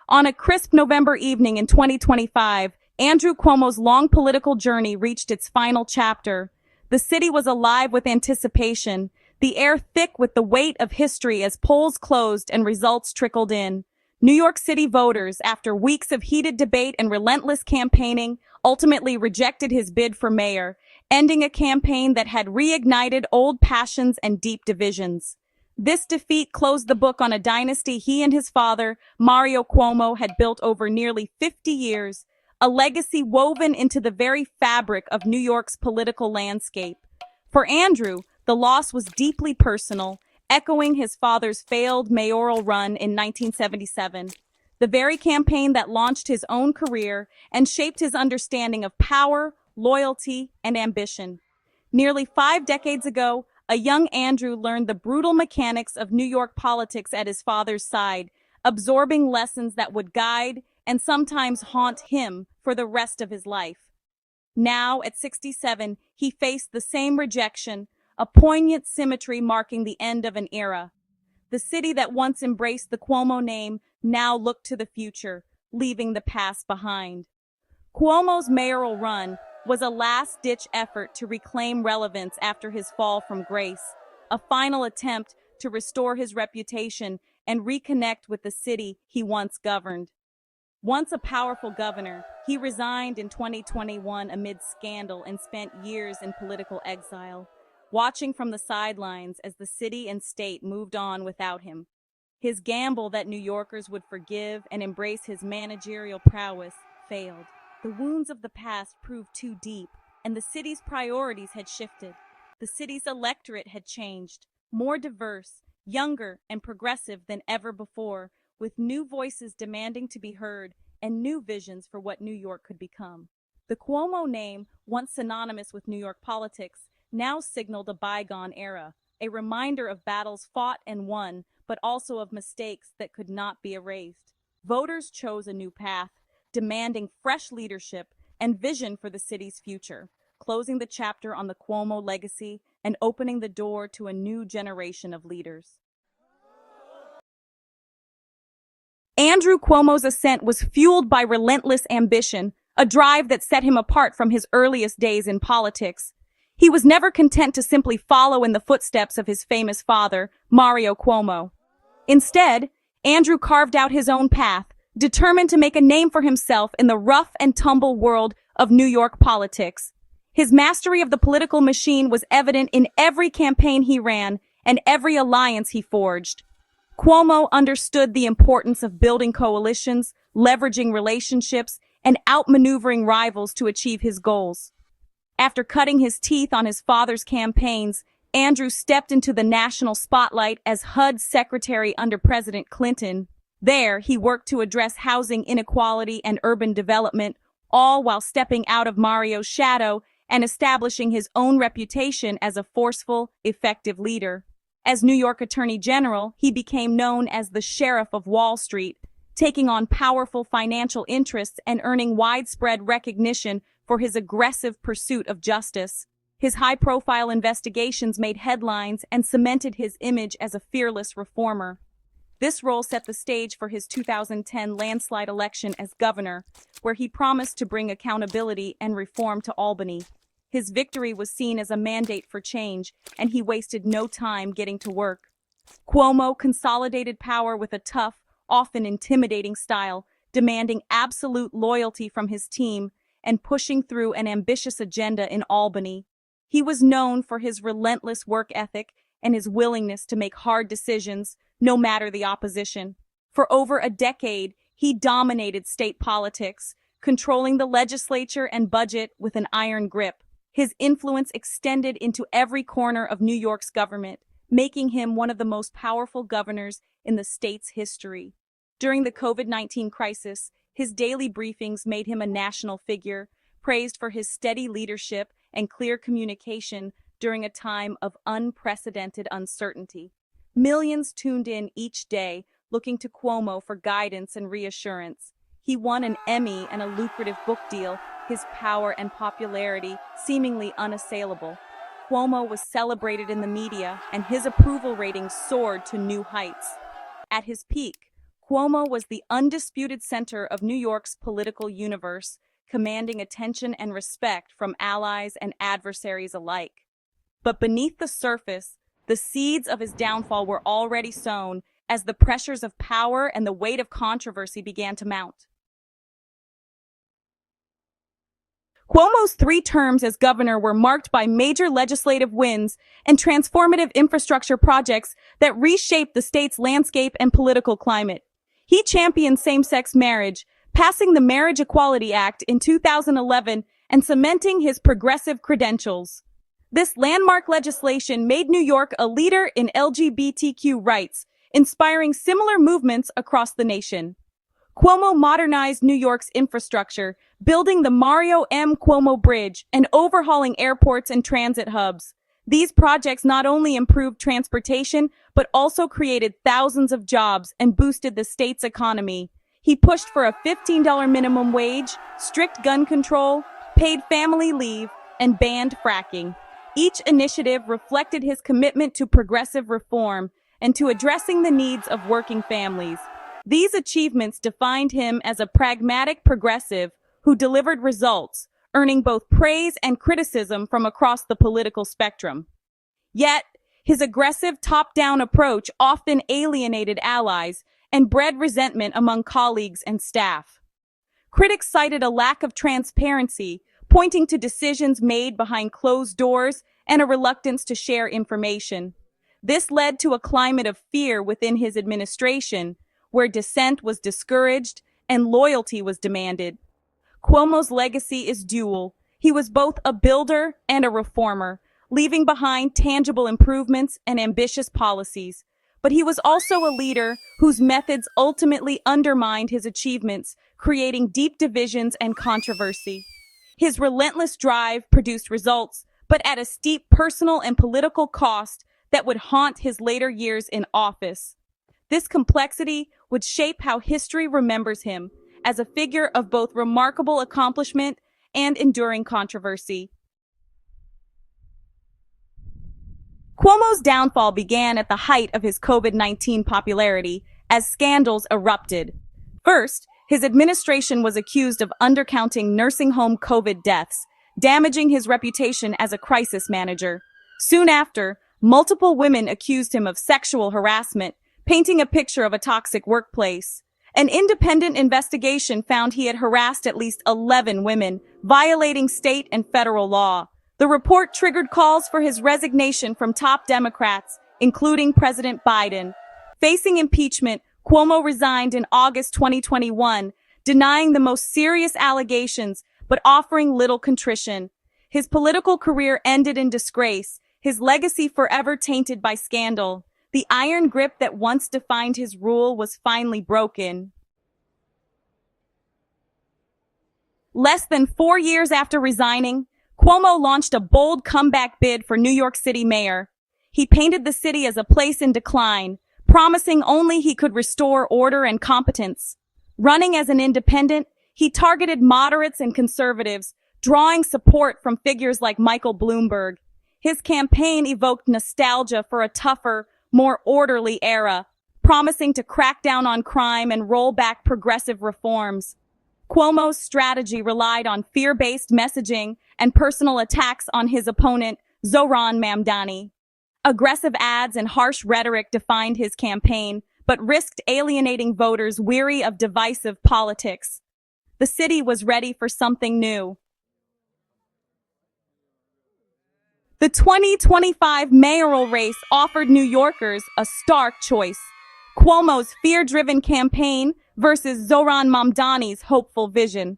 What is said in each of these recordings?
On a crisp November evening in 2025, Andrew Cuomo's long political journey reached its final chapter. The city was alive with anticipation, the air thick with the weight of history as polls closed and results trickled in. New York City voters, after weeks of heated debate and relentless campaigning, ultimately rejected his bid for mayor, ending a campaign that had reignited old passions and deep divisions. This defeat closed the book on a dynasty he and his father, Mario Cuomo, had built over nearly 50 years, a legacy woven into the very fabric of New York's political landscape. For Andrew, the loss was deeply personal, echoing his father's failed mayoral run in 1977, the very campaign that launched his own career and shaped his understanding of power, loyalty, and ambition. Nearly 5 decades ago, a young Andrew learned the brutal mechanics of New York politics at his father's side, absorbing lessons that would guide and sometimes haunt him for the rest of his life. Now, at 67, he faced the same rejection, a poignant symmetry marking the end of an era. The city that once embraced the Cuomo name now looked to the future, leaving the past behind. Cuomo's mayoral run was a last-ditch effort to reclaim relevance after his fall from grace, a final attempt to restore his reputation and reconnect with the city he once governed. Once a powerful governor, he resigned in 2021 amid scandal and spent years in political exile, watching from the sidelines as the city and state moved on without him. His gamble that New Yorkers would forgive and embrace his managerial prowess failed. The wounds of the past proved too deep, and the city's priorities had shifted. The city's electorate had changed, more diverse, younger, and progressive than ever before, with new voices demanding to be heard and new visions for what New York could become. The Cuomo name, once synonymous with New York politics, now signaled a bygone era, a reminder of battles fought and won, but also of mistakes that could not be erased. Voters chose a new path, demanding fresh leadership and vision for the city's future, closing the chapter on the Cuomo legacy and opening the door to a new generation of leaders. Andrew Cuomo's ascent was fueled by relentless ambition, a drive that set him apart from his earliest days in politics. He was never content to simply follow in the footsteps of his famous father, Mario Cuomo. Instead, Andrew carved out his own path, determined to make a name for himself in the rough and tumble world of New York politics. His mastery of the political machine was evident in every campaign he ran and every alliance he forged. Cuomo understood the importance of building coalitions, leveraging relationships, and outmaneuvering rivals to achieve his goals. After cutting his teeth on his father's campaigns, Andrew stepped into the national spotlight as HUD secretary under President Clinton. There, he worked to address housing inequality and urban development, all while stepping out of Mario's shadow and establishing his own reputation as a forceful, effective leader. As New York Attorney General, he became known as the Sheriff of Wall Street, taking on powerful financial interests and earning widespread recognition for his aggressive pursuit of justice. His high-profile investigations made headlines and cemented his image as a fearless reformer. This role set the stage for his 2010 landslide election as governor, where he promised to bring accountability and reform to Albany. His victory was seen as a mandate for change, and he wasted no time getting to work. Cuomo consolidated power with a tough, often intimidating style, demanding absolute loyalty from his team and pushing through an ambitious agenda in Albany. He was known for his relentless work ethic and his willingness to make hard decisions, no matter the opposition. For over a decade, he dominated state politics, controlling the legislature and budget with an iron grip. His influence extended into every corner of New York's government, making him one of the most powerful governors in the state's history. During the COVID-19 crisis, his daily briefings made him a national figure, praised for his steady leadership and clear communication during a time of unprecedented uncertainty. Millions tuned in each day, looking to Cuomo for guidance and reassurance. He won an Emmy and a lucrative book deal, his power and popularity seemingly unassailable. Cuomo was celebrated in the media, and his approval ratings soared to new heights. At his peak, Cuomo was the undisputed center of New York's political universe, commanding attention and respect from allies and adversaries alike. But beneath the surface, the seeds of his downfall were already sown as the pressures of power and the weight of controversy began to mount. Cuomo's 3 terms as governor were marked by major legislative wins and transformative infrastructure projects that reshaped the state's landscape and political climate. He championed same-sex marriage, passing the Marriage Equality Act in 2011 and cementing his progressive credentials. This landmark legislation made New York a leader in LGBTQ rights, inspiring similar movements across the nation. Cuomo modernized New York's infrastructure, building the Mario Cuomo Bridge and overhauling airports and transit hubs. These projects not only improved transportation, but also created thousands of jobs and boosted the state's economy. He pushed for a $15 minimum wage, strict gun control, paid family leave, and banned fracking. Each initiative reflected his commitment to progressive reform and to addressing the needs of working families. These achievements defined him as a pragmatic progressive who delivered results, earning both praise and criticism from across the political spectrum. Yet, his aggressive top-down approach often alienated allies and bred resentment among colleagues and staff. Critics cited a lack of transparency, pointing to decisions made behind closed doors and a reluctance to share information. This led to a climate of fear within his administration, where dissent was discouraged and loyalty was demanded. Cuomo's legacy is dual. He was both a builder and a reformer, leaving behind tangible improvements and ambitious policies. But he was also a leader whose methods ultimately undermined his achievements, creating deep divisions and controversy. His relentless drive produced results, but at a steep personal and political cost that would haunt his later years in office. This complexity would shape how history remembers him as a figure of both remarkable accomplishment and enduring controversy. Cuomo's downfall began at the height of his COVID-19 popularity as scandals erupted. First, his administration was accused of undercounting nursing home COVID deaths, damaging his reputation as a crisis manager. Soon after, multiple women accused him of sexual harassment, painting a picture of a toxic workplace. An independent investigation found he had harassed at least 11 women, violating state and federal law. The report triggered calls for his resignation from top Democrats, including President Biden. Facing impeachment, Cuomo resigned in August 2021, denying the most serious allegations, but offering little contrition. His political career ended in disgrace, his legacy forever tainted by scandal. The iron grip that once defined his rule was finally broken. Less than 4 years after resigning, Cuomo launched a bold comeback bid for New York City mayor. He painted the city as a place in decline, promising only he could restore order and competence. Running as an independent, he targeted moderates and conservatives, drawing support from figures like Michael Bloomberg. His campaign evoked nostalgia for a tougher, more orderly era, promising to crack down on crime and roll back progressive reforms. Cuomo's strategy relied on fear-based messaging and personal attacks on his opponent, Zohran Mamdani. Aggressive ads and harsh rhetoric defined his campaign, but risked alienating voters weary of divisive politics. The city was ready for something new. The 2025 mayoral race offered New Yorkers a stark choice: Cuomo's fear-driven campaign versus Zohran Mamdani's hopeful vision.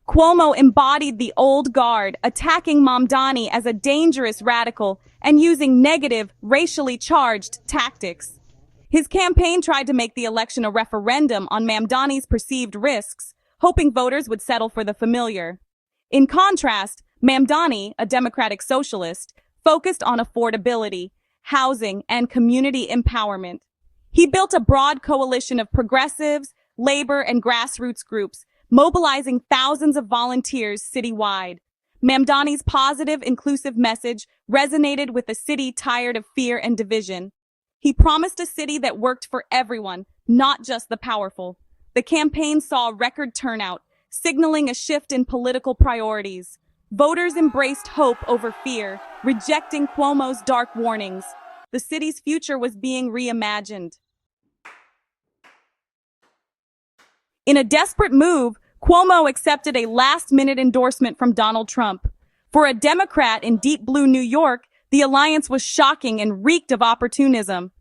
Cuomo embodied the old guard, attacking Mamdani as a dangerous radical and using negative, racially charged tactics. His campaign tried to make the election a referendum on Mamdani's perceived risks, hoping voters would settle for the familiar. In contrast, Mamdani, a democratic socialist, focused on affordability, housing, and community empowerment. He built a broad coalition of progressives, labor, and grassroots groups, mobilizing thousands of volunteers citywide. Mamdani's positive, inclusive message resonated with a city tired of fear and division. He promised a city that worked for everyone, not just the powerful. The campaign saw a record turnout, signaling a shift in political priorities. Voters embraced hope over fear, rejecting Cuomo's dark warnings. The city's future was being reimagined. In a desperate move, Cuomo accepted a last-minute endorsement from Donald Trump. For a Democrat in deep blue New York, the alliance was shocking and reeked of opportunism.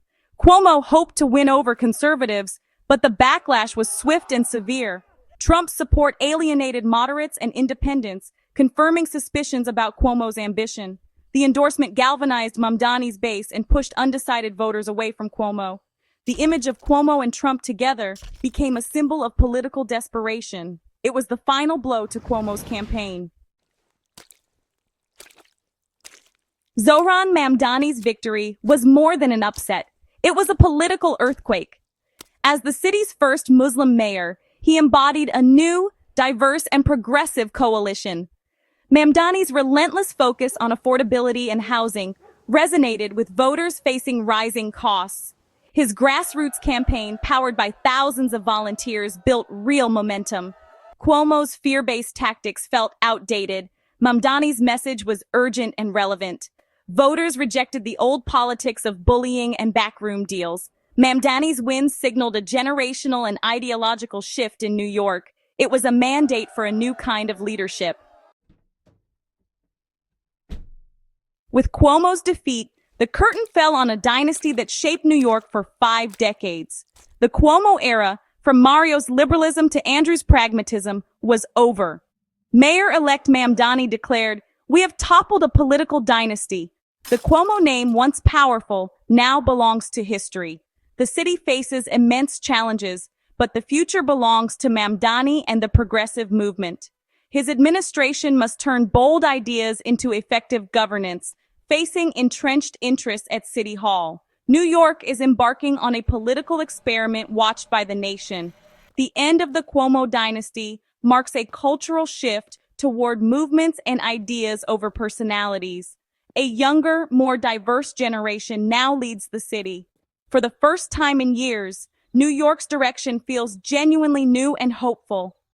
Cuomo hoped to win over conservatives, but the backlash was swift and severe. Trump's support alienated moderates and independents, confirming suspicions about Cuomo's ambition. The endorsement galvanized Mamdani's base and pushed undecided voters away from Cuomo. The image of Cuomo and Trump together became a symbol of political desperation. It was the final blow to Cuomo's campaign. Zohran Mamdani's victory was more than an upset. It was a political earthquake. As the city's first Muslim mayor, he embodied a new, diverse, and progressive coalition. Mamdani's relentless focus on affordability and housing resonated with voters facing rising costs. His grassroots campaign, powered by thousands of volunteers, built real momentum. Cuomo's fear-based tactics felt outdated. Mamdani's message was urgent and relevant. Voters rejected the old politics of bullying and backroom deals. Mamdani's win signaled a generational and ideological shift in New York. It was a mandate for a new kind of leadership. With Cuomo's defeat, the curtain fell on a dynasty that shaped New York for 5 decades. The Cuomo era, from Mario's liberalism to Andrew's pragmatism, was over. Mayor-elect Mamdani declared, "We have toppled a political dynasty. The Cuomo name, once powerful, now belongs to history." The city faces immense challenges, but the future belongs to Mamdani and the progressive movement. His administration must turn bold ideas into effective governance, facing entrenched interests at City Hall. New York is embarking on a political experiment watched by the nation. The end of the Cuomo dynasty marks a cultural shift toward movements and ideas over personalities. A younger, more diverse generation now leads the city. For the first time in years, New York's direction feels genuinely new and hopeful.